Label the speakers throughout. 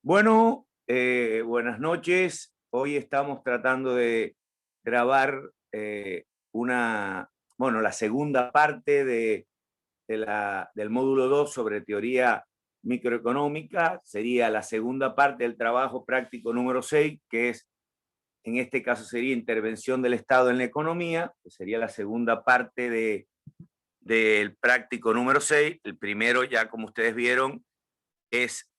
Speaker 1: Bueno, buenas noches. Hoy estamos tratando de grabar la segunda parte del módulo 2 sobre teoría microeconómica. Sería la segunda parte del trabajo práctico número 6, que es, en este caso sería intervención del Estado en la economía, que sería la segunda parte del práctico número 6. El primero, ya como ustedes vieron, es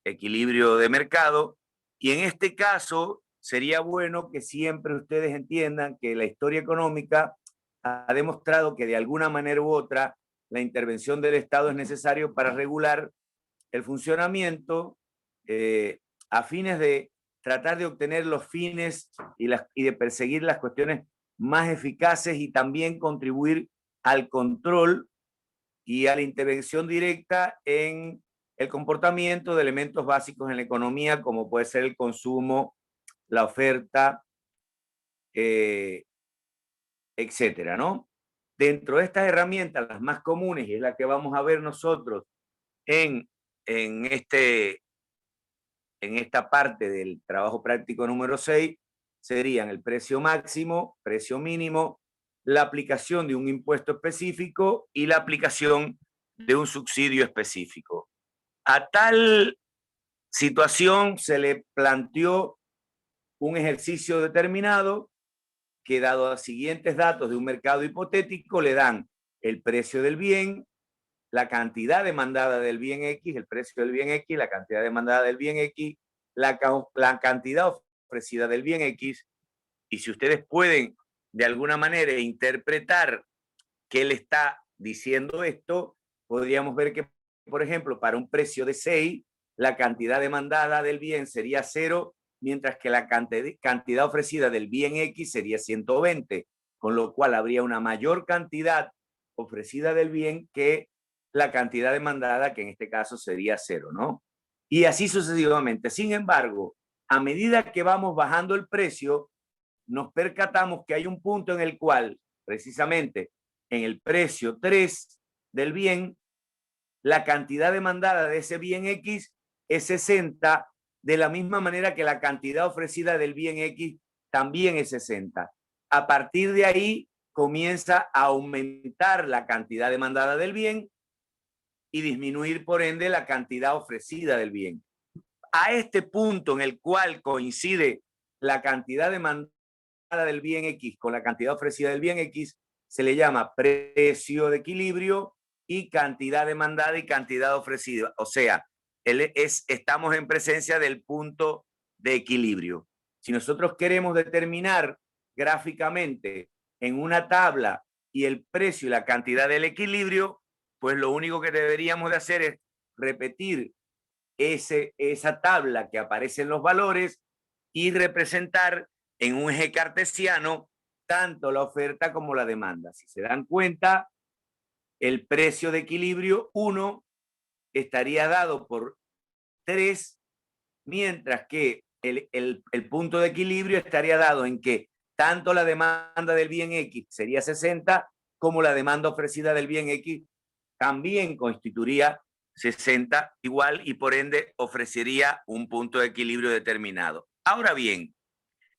Speaker 1: equilibrio de mercado, y en este caso sería bueno que siempre ustedes entiendan que la historia económica ha demostrado que de alguna manera u otra la intervención del Estado es necesario para regular el funcionamiento a fines de tratar de obtener los fines y de perseguir las cuestiones más eficaces, y también contribuir al control y a la intervención directa en el comportamiento de elementos básicos en la economía, como puede ser el consumo, la oferta, etcétera, ¿no? Dentro de estas herramientas, las más comunes, y es la que vamos a ver nosotros en, en, este, en esta parte del trabajo práctico número 6, serían el precio máximo, precio mínimo, la aplicación de un impuesto específico y la aplicación de un subsidio específico. A tal situación se le planteó un ejercicio determinado que, dado los siguientes datos de un mercado hipotético, le dan el precio del bien, la cantidad demandada del bien X, el precio del bien X, la cantidad demandada del bien X, la cantidad ofrecida del bien X. Y si ustedes pueden de alguna manera interpretar que él está diciendo esto, podríamos ver que, por ejemplo, para un precio de 6, la cantidad demandada del bien sería 0, mientras que la cantidad ofrecida del bien X sería 120, con lo cual habría una mayor cantidad ofrecida del bien que la cantidad demandada, que en este caso sería 0, ¿no? Y así sucesivamente. Sin embargo, a medida que vamos bajando el precio, nos percatamos que hay un punto en el cual, precisamente en el precio 3 del bien, la cantidad demandada de ese bien X es 60, de la misma manera que la cantidad ofrecida del bien X también es 60. A partir de ahí comienza a aumentar la cantidad demandada del bien y disminuir, por ende, la cantidad ofrecida del bien. A este punto en el cual coincide la cantidad demandada del bien X con la cantidad ofrecida del bien X, se le llama precio de equilibrio y cantidad demandada y cantidad ofrecida. O sea, estamos en presencia del punto de equilibrio. Si nosotros queremos determinar gráficamente en una tabla y el precio y la cantidad del equilibrio, pues lo único que deberíamos de hacer es repetir esa tabla que aparece en los valores y representar en un eje cartesiano tanto la oferta como la demanda. Si se dan cuenta, el precio de equilibrio 1 estaría dado por 3, mientras que el punto de equilibrio estaría dado en que tanto la demanda del bien X sería 60, como la demanda ofrecida del bien X también constituiría 60 igual, y por ende ofrecería un punto de equilibrio determinado. Ahora bien,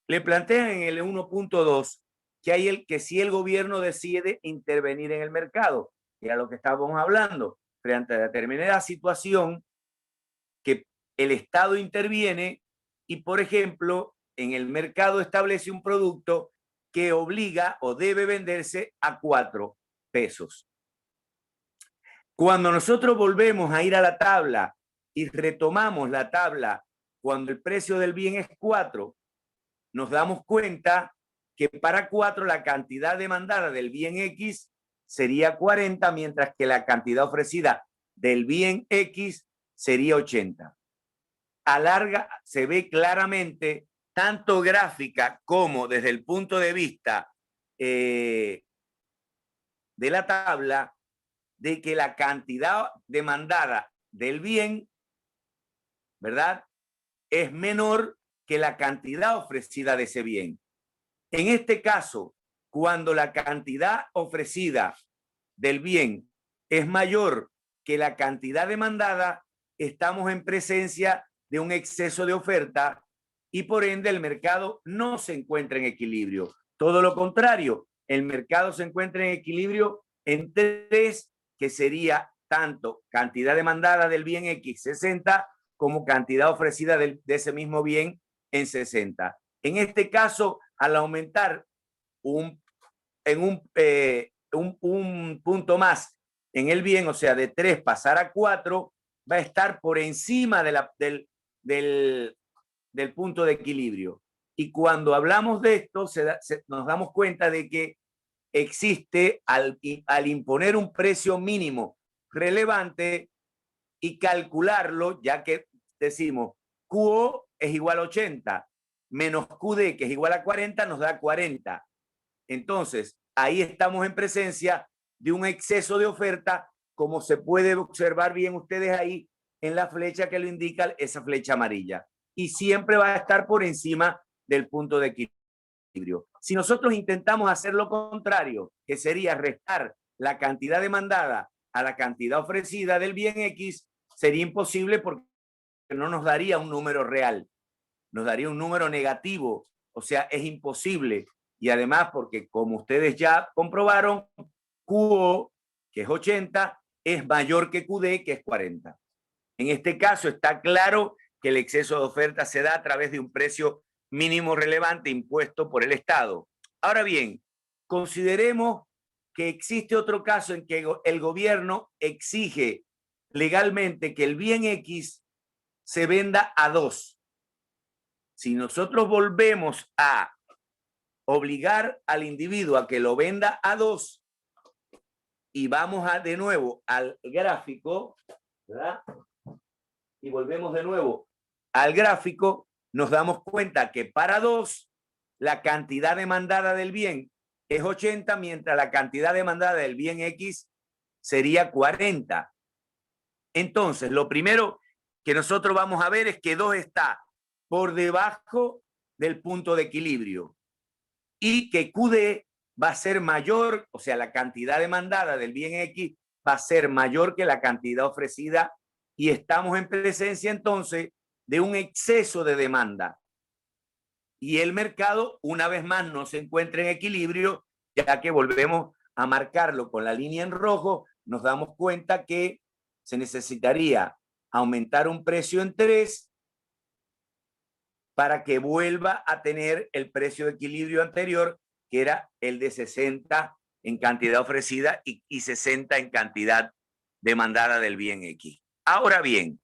Speaker 1: le plantean en el 1.2 que si el gobierno decide intervenir en el mercado, que era lo que estábamos hablando, frente a determinada situación, que el Estado interviene y, por ejemplo, en el mercado establece un producto que obliga o debe venderse a 4 pesos. Cuando nosotros volvemos a ir a la tabla y retomamos la tabla cuando el precio del bien es 4, nos damos cuenta que para 4 la cantidad demandada del bien X sería 40, mientras que la cantidad ofrecida del bien X sería 80. Se ve claramente, tanto gráfica como desde el punto de vista de la tabla, de que la cantidad demandada del bien, ¿verdad?, es menor que la cantidad ofrecida de ese bien. En este caso, cuando la cantidad ofrecida del bien es mayor que la cantidad demandada, estamos en presencia de un exceso de oferta y por ende el mercado no se encuentra en equilibrio. Todo lo contrario, el mercado se encuentra en equilibrio en 3, que sería tanto cantidad demandada del bien X 60 como cantidad ofrecida de ese mismo bien en 60. En este caso, al aumentar un punto más en el bien, o sea, de 3 pasar a 4, va a estar por encima del punto de equilibrio. Y cuando hablamos de esto, nos damos cuenta de que existe, al imponer un precio mínimo relevante y calcularlo, ya que decimos QO es igual a 80, menos QD, que es igual a 40, nos da 40. Entonces, ahí estamos en presencia de un exceso de oferta, como se puede observar bien ustedes ahí en la flecha que lo indica, esa flecha amarilla. Y siempre va a estar por encima del punto de equilibrio. Si nosotros intentamos hacer lo contrario, que sería restar la cantidad demandada a la cantidad ofrecida del bien X, sería imposible porque no nos daría un número real, nos daría un número negativo. O sea, es imposible. Y además porque, como ustedes ya comprobaron, QO, que es 80, es mayor que QD, que es 40. En este caso está claro que el exceso de oferta se da a través de un precio mínimo relevante impuesto por el Estado. Ahora bien, consideremos que existe otro caso en que el gobierno exige legalmente que el bien X se venda a 2. Si nosotros volvemos a obligar al individuo a que lo venda a 2 y vamos de nuevo al gráfico, ¿verdad? Y volvemos de nuevo al gráfico, nos damos cuenta que para 2 la cantidad demandada del bien es 80, mientras la cantidad demandada del bien X sería 40. Entonces, lo primero que nosotros vamos a ver es que 2 está por debajo del punto de equilibrio y que QD va a ser mayor, o sea, la cantidad demandada del bien X va a ser mayor que la cantidad ofrecida y estamos en presencia entonces de un exceso de demanda. Y el mercado, una vez más, no se encuentra en equilibrio, ya que volvemos a marcarlo con la línea en rojo, nos damos cuenta que se necesitaría aumentar un precio en 3 para que vuelva a tener el precio de equilibrio anterior, que era el de 60 en cantidad ofrecida y 60 en cantidad demandada del bien X. Ahora bien,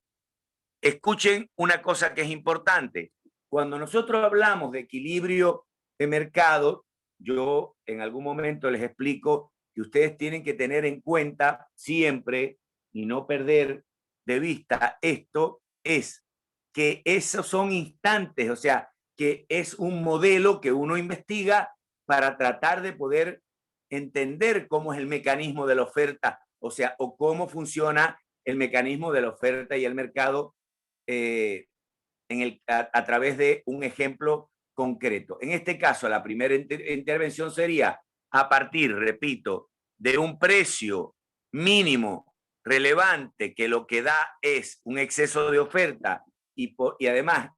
Speaker 1: escuchen una cosa que es importante. Cuando nosotros hablamos de equilibrio de mercado, yo en algún momento les explico que ustedes tienen que tener en cuenta siempre y no perder de vista esto, es que esos son instantes, o sea, que es un modelo que uno investiga para tratar de poder entender cómo es el mecanismo de la oferta, o sea, o cómo funciona el mecanismo de la oferta y el mercado a través de un ejemplo concreto. En este caso, la primera intervención sería a partir, repito, de un precio mínimo relevante que lo que da es un exceso de oferta y además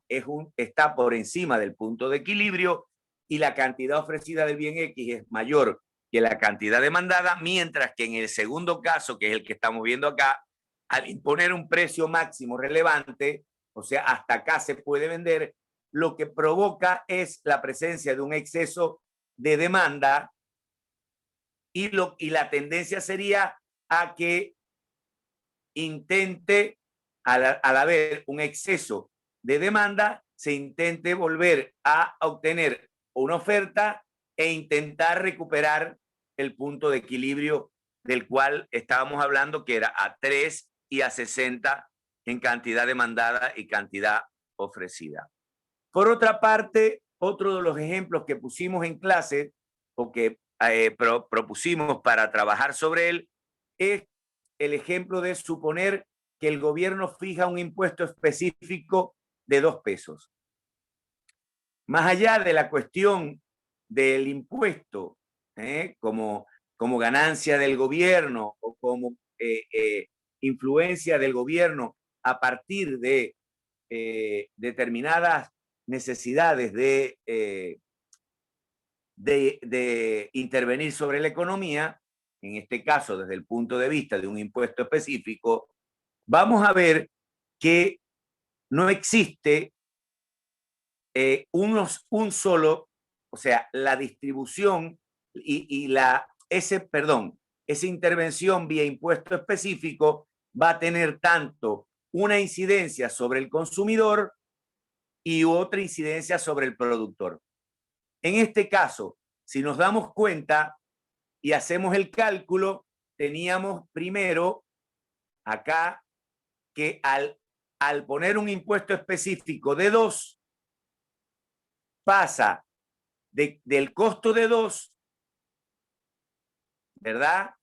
Speaker 1: está por encima del punto de equilibrio y la cantidad ofrecida del bien X es mayor que la cantidad demandada, mientras que en el segundo caso, que es el que estamos viendo acá, al imponer un precio máximo relevante, o sea, hasta acá se puede vender, lo que provoca es la presencia de un exceso de demanda y la tendencia sería a que intente, al haber un exceso de demanda, se intente volver a obtener una oferta e intentar recuperar el punto de equilibrio del cual estábamos hablando, que era a 3 y a 60 en cantidad demandada y cantidad ofrecida. Por otra parte, otro de los ejemplos que pusimos en clase o que propusimos para trabajar sobre él es el ejemplo de suponer que el gobierno fija un impuesto específico de 2 pesos. Más allá de la cuestión del impuesto como ganancia del gobierno o como influencia del gobierno a partir de determinadas necesidades de intervenir sobre la economía, en este caso desde el punto de vista de un impuesto específico, vamos a ver que no existe un solo, o sea, la distribución esa intervención vía impuesto específico va a tener tanto una incidencia sobre el consumidor y otra incidencia sobre el productor. En este caso, si nos damos cuenta y hacemos el cálculo, teníamos primero acá que al poner un impuesto específico de 2, pasa del costo de 2, ¿verdad?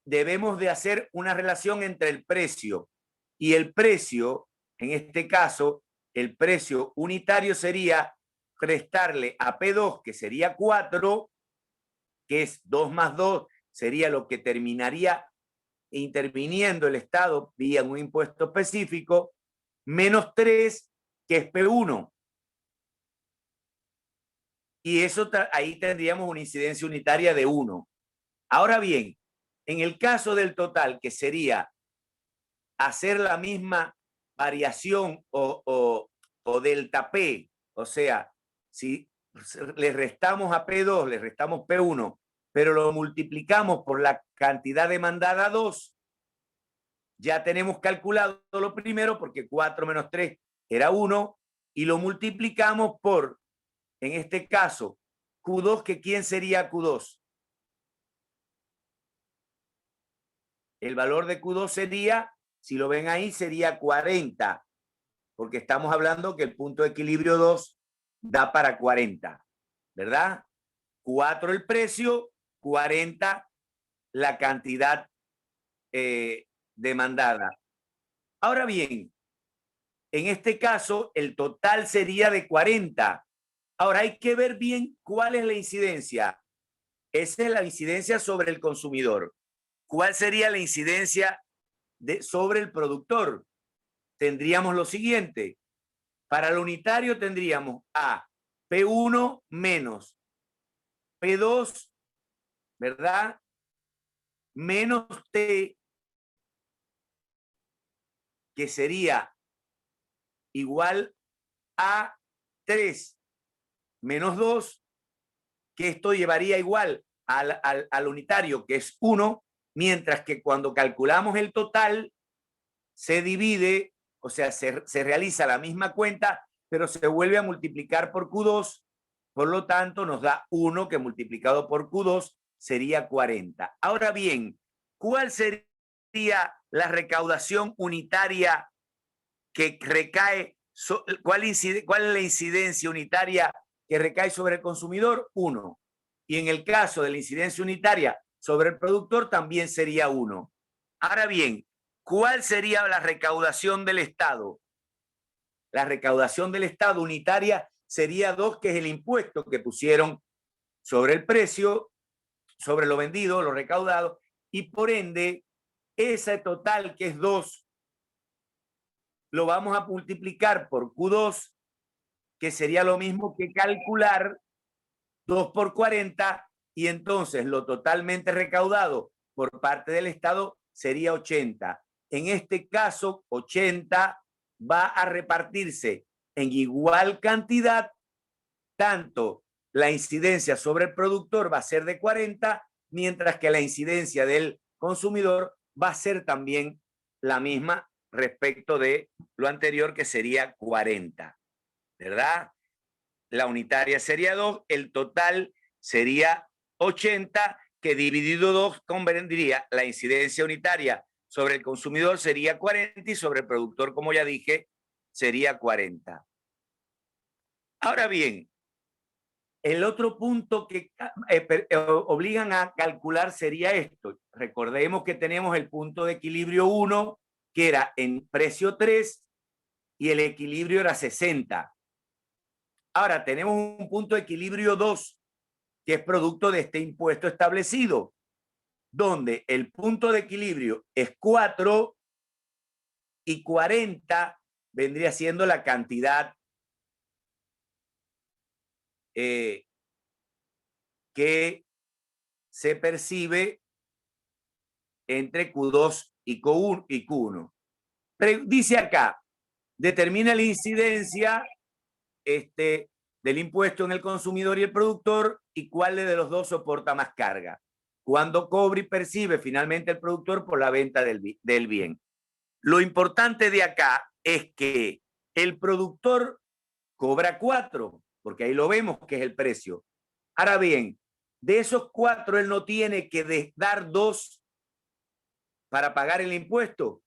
Speaker 1: Debemos de hacer una relación entre el precio y el precio, en este caso, el precio unitario sería restarle a P2, que sería 4, que es 2 más 2, sería lo que terminaría interviniendo el Estado vía un impuesto específico, menos 3, que es P1. Y eso ahí tendríamos una incidencia unitaria de 1. Ahora bien, en el caso del total, que sería hacer la misma variación o delta P, o sea, si le restamos a P2, le restamos P1, pero lo multiplicamos por la cantidad demandada 2, ya tenemos calculado lo primero, porque 4 menos 3 era 1, y lo multiplicamos por, en este caso, Q2, que ¿quién sería Q2? El valor de Q2 sería, si lo ven ahí, sería 40, porque estamos hablando que el punto de equilibrio 2 da para 40, ¿verdad? 4 el precio, 40 la cantidad demandada. Ahora bien, en este caso, el total sería de 40. Ahora hay que ver bien cuál es la incidencia. Esa es la incidencia sobre el consumidor. ¿Cuál sería la incidencia sobre el productor? Tendríamos lo siguiente. Para el unitario tendríamos a P1 menos P2, ¿verdad? Menos T, que sería igual a 3 menos 2, que esto llevaría igual al unitario, que es 1, mientras que cuando calculamos el total, se divide, o sea, se realiza la misma cuenta, pero se vuelve a multiplicar por Q2, por lo tanto nos da 1, que multiplicado por Q2 sería 40. Ahora bien, ¿cuál sería la recaudación unitaria que recae, cuál es la incidencia unitaria que recae sobre el consumidor? 1. Y en el caso de la incidencia unitaria sobre el productor también sería 1. Ahora bien, ¿cuál sería la recaudación del Estado? La recaudación del Estado unitaria sería 2, que es el impuesto que pusieron sobre el precio, sobre lo vendido, lo recaudado, y por ende, ese total que es 2, lo vamos a multiplicar por Q2, que sería lo mismo que calcular 2 por 40, y entonces lo totalmente recaudado por parte del Estado sería 80. En este caso, 80 va a repartirse en igual cantidad, tanto la incidencia sobre el productor va a ser de 40, mientras que la incidencia del consumidor va a ser también la misma respecto de lo anterior, que sería 40, ¿verdad? La unitaria sería 2, el total sería 80, que dividido 2 convendría la incidencia unitaria sobre el consumidor sería 40 y sobre el productor, como ya dije, sería 40. Ahora bien, el otro punto que obligan a calcular sería esto. Recordemos que tenemos el punto de equilibrio 1, que era en precio 3, y el equilibrio era 60. Ahora tenemos un punto de equilibrio 2, que es producto de este impuesto establecido, donde el punto de equilibrio es 4 y 40 vendría siendo la cantidad que se percibe entre Q2 y Q1. Pero dice acá, determina la incidencia del impuesto en el consumidor y el productor y cuál de los dos soporta más carga. Cuando cobra y percibe finalmente el productor por la venta del bien. Lo importante de acá es que el productor cobra 4, porque ahí lo vemos que es el precio. Ahora bien, de esos 4 él no tiene que dar 2 para pagar el impuesto.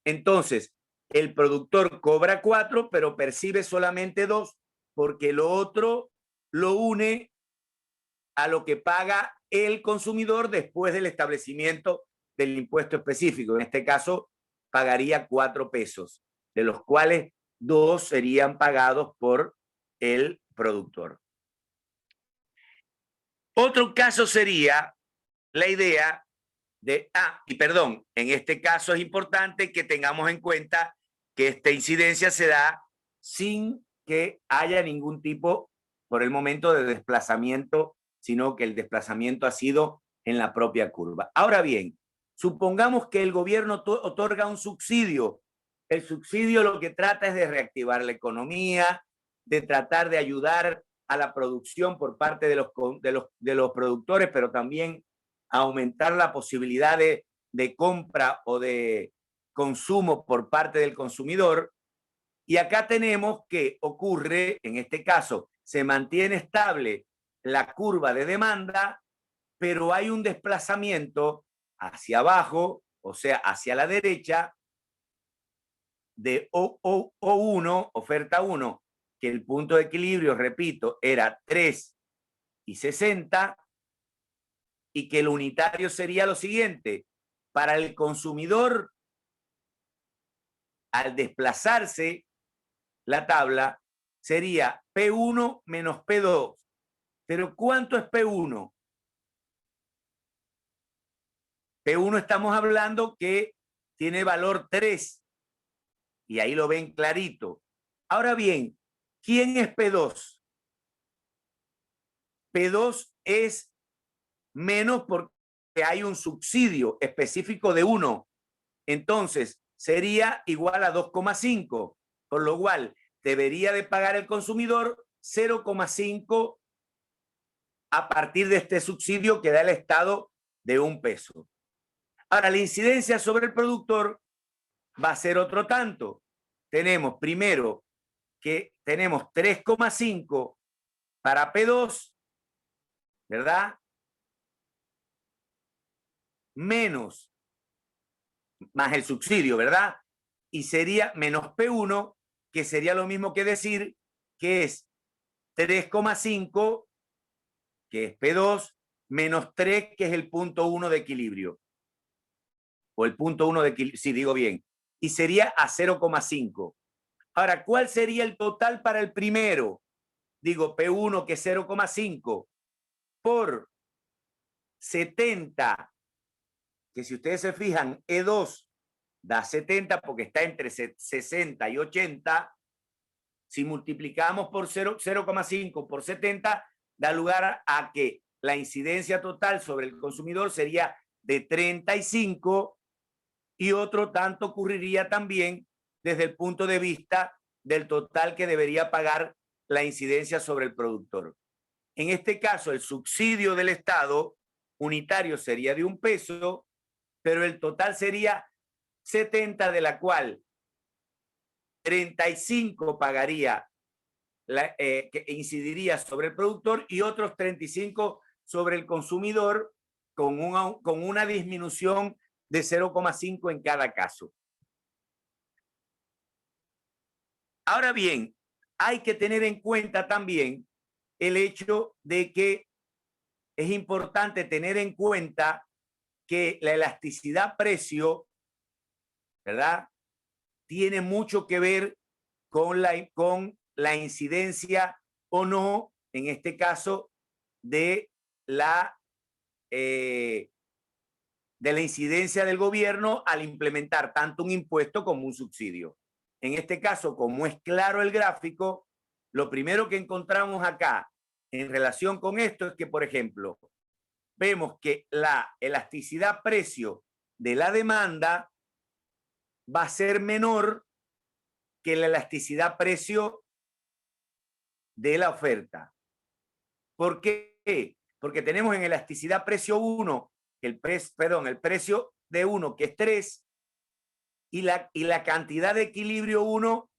Speaker 1: Entonces, el productor cobra 4, pero percibe solamente 2, porque lo otro lo une a lo que paga el consumidor después del establecimiento del impuesto específico. En este caso, pagaría 4 pesos, de los cuales 2 serían pagados por el productor. Otro caso sería la idea de, en este caso es importante que tengamos en cuenta que esta incidencia se da sin que haya ningún tipo, por el momento, de desplazamiento, sino que el desplazamiento ha sido en la propia curva. Ahora bien, supongamos que el gobierno otorga un subsidio. El subsidio lo que trata es de reactivar la economía, de tratar de ayudar a la producción por parte de los productores, pero también aumentar la posibilidad de compra o de consumo por parte del consumidor. Y acá tenemos que ocurre, en este caso, se mantiene estable la curva de demanda, pero hay un desplazamiento hacia abajo, o sea, hacia la derecha, de O1, oferta 1, que el punto de equilibrio, repito, era 3,60, y que el unitario sería lo siguiente. Para el consumidor, al desplazarse la tabla, sería P1 menos P2. ¿Pero cuánto es P1? P1 estamos hablando que tiene valor 3. Y ahí lo ven clarito. Ahora bien, ¿quién es P2? P2 es menos porque hay un subsidio específico de 1. Entonces, sería igual a 2,5, por lo cual debería de pagar el consumidor 0,5 a partir de este subsidio que da el Estado de 1 peso. Ahora, la incidencia sobre el productor va a ser otro tanto. Tenemos primero que tenemos 3,5 para P2, ¿verdad? Menos, más el subsidio, ¿verdad? Y sería menos P1, que sería lo mismo que decir que es 3,5, que es P2, menos 3, que es el punto 1 de equilibrio. O el punto 1 de equilibrio, sí, digo bien. Y sería a 0,5. Ahora, ¿cuál sería el total para el primero? Digo, P1, que es 0,5, por 70, que si ustedes se fijan, E2 da 70 porque está entre 60 y 80. Si multiplicamos por 0,5 por 70, da lugar a que la incidencia total sobre el consumidor sería de 35, y otro tanto ocurriría también desde el punto de vista del total que debería pagar la incidencia sobre el productor. En este caso, el subsidio del Estado unitario sería de 1 peso, pero el total sería 70, de la cual 35 pagaría, que incidiría sobre el productor, y otros 35 sobre el consumidor, con una disminución de 0,5 en cada caso. Ahora bien, hay que tener en cuenta también el hecho de que es importante tener en cuenta que la elasticidad precio, ¿verdad?, tiene mucho que ver con la incidencia o no, en este caso, de de la incidencia del gobierno al implementar tanto un impuesto como un subsidio. En este caso, como es claro el gráfico, lo primero que encontramos acá en relación con esto es que, por ejemplo, vemos que la elasticidad precio de la demanda va a ser menor que la elasticidad precio de la oferta. ¿Por qué? Porque tenemos en elasticidad precio 1, el precio de 1 que es 3 y la cantidad de equilibrio 1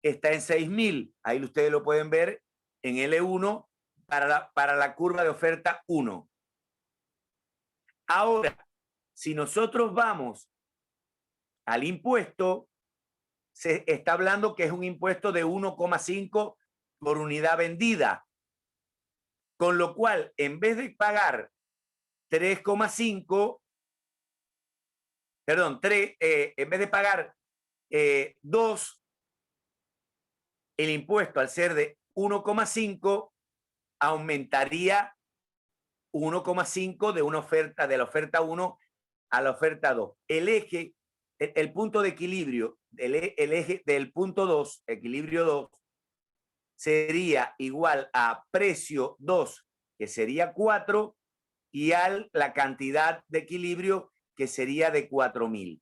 Speaker 1: está en 6.000. Ahí ustedes lo pueden ver en L1 para la curva de oferta 1. Ahora, si nosotros vamos al impuesto, se está hablando que es un impuesto de 1,5 por unidad vendida. Con lo cual, en vez de pagar 3,5, perdón, en vez de pagar 2, el impuesto al ser de 1,5 aumentaría 1,5 de una oferta, de la oferta 1 a la oferta 2. El eje, el punto de equilibrio, el eje del punto 2, equilibrio 2, sería igual a precio 2, que sería 4, y a la cantidad de equilibrio, que sería de 4.000.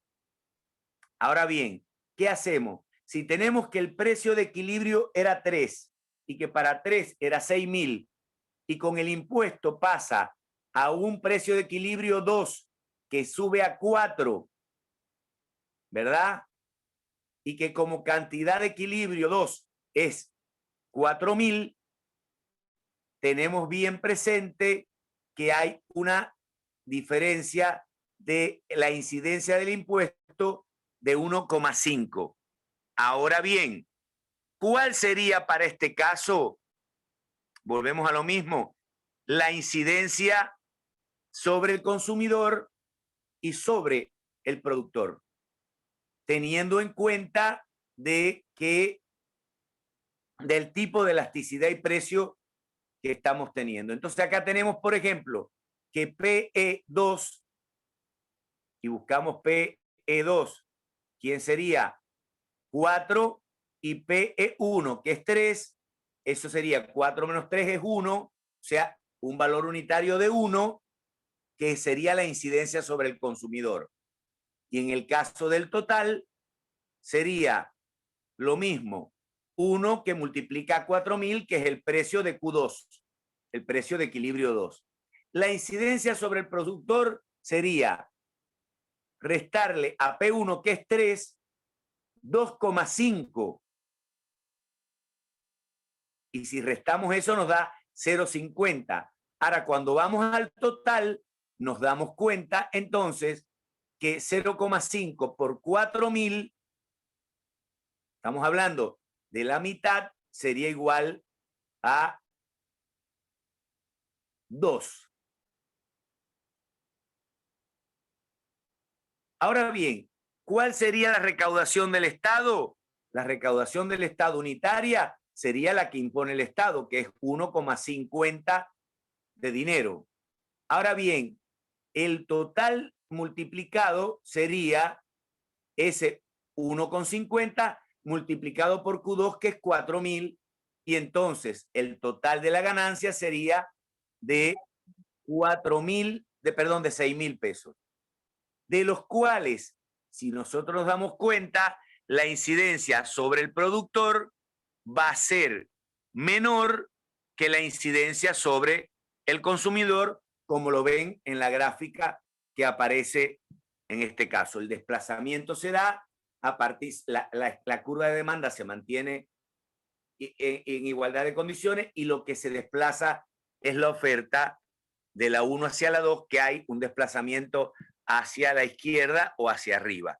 Speaker 1: Ahora bien, ¿qué hacemos? Si tenemos que el precio de equilibrio era 3 y que para 3 era 6.000 y con el impuesto pasa a un precio de equilibrio 2 que sube a 4, ¿verdad? Y que como cantidad de equilibrio 2 es 4.000, tenemos bien presente que hay una diferencia de la incidencia del impuesto de 1,5. Ahora bien, ¿cuál sería para este caso? Volvemos a lo mismo, la incidencia sobre el consumidor y sobre el productor, teniendo en cuenta de que del tipo de elasticidad y precio que estamos teniendo. Entonces acá tenemos, por ejemplo, que PE2, y buscamos PE2, ¿quién sería? 4, y PE1, que es 3, eso sería 4 menos 3 es 1, o sea, un valor unitario de 1, que sería la incidencia sobre el consumidor. Y en el caso del total, sería lo mismo, 1 que multiplica 4.000, que es el precio de Q2, el precio de equilibrio 2. La incidencia sobre el productor sería restarle a P1, que es 3, 2,5. Y si restamos eso nos da 0,50. Ahora, cuando vamos al total, nos damos cuenta entonces que 0,5 por 4.000, estamos hablando de la mitad, sería igual a 2. Ahora bien, ¿cuál sería la recaudación del Estado? La recaudación del Estado unitaria sería la que impone el Estado, que es 1,50 de dinero. Ahora bien, el total multiplicado sería ese 1,50 multiplicado por Q2, que es 4.000, y entonces el total de la ganancia sería de 4.000, de 6.000 pesos, de los cuales, si nosotros nos damos cuenta, la incidencia sobre el productor va a ser menor que la incidencia sobre el consumidor, como lo ven en la gráfica que aparece en este caso. El desplazamiento se da a partir, la curva de demanda se mantiene en igualdad de condiciones y lo que se desplaza es la oferta de la 1 hacia la 2, que hay un desplazamiento hacia la izquierda o hacia arriba.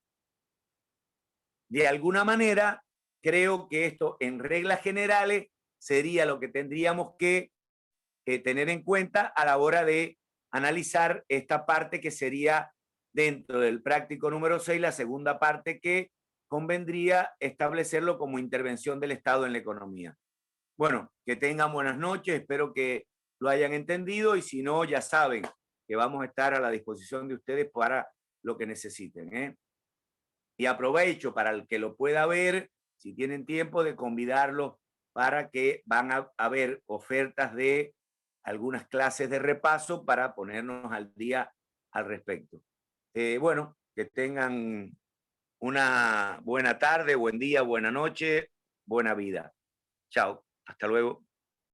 Speaker 1: De alguna manera, creo que esto en reglas generales sería lo que tendríamos que tener en cuenta a la hora de analizar esta parte que sería dentro del práctico número 6, la segunda parte que convendría establecerlo como intervención del Estado en la economía. Bueno, que tengan buenas noches, espero que lo hayan entendido y si no, ya saben, que vamos a estar a la disposición de ustedes para lo que necesiten, ¿eh? Y aprovecho para el que lo pueda ver, si tienen tiempo, de convidarlos para que van a ver ofertas de algunas clases de repaso para ponernos al día al respecto. Bueno, que tengan una buena tarde, buen día, buena noche, buena vida. Chao, hasta luego.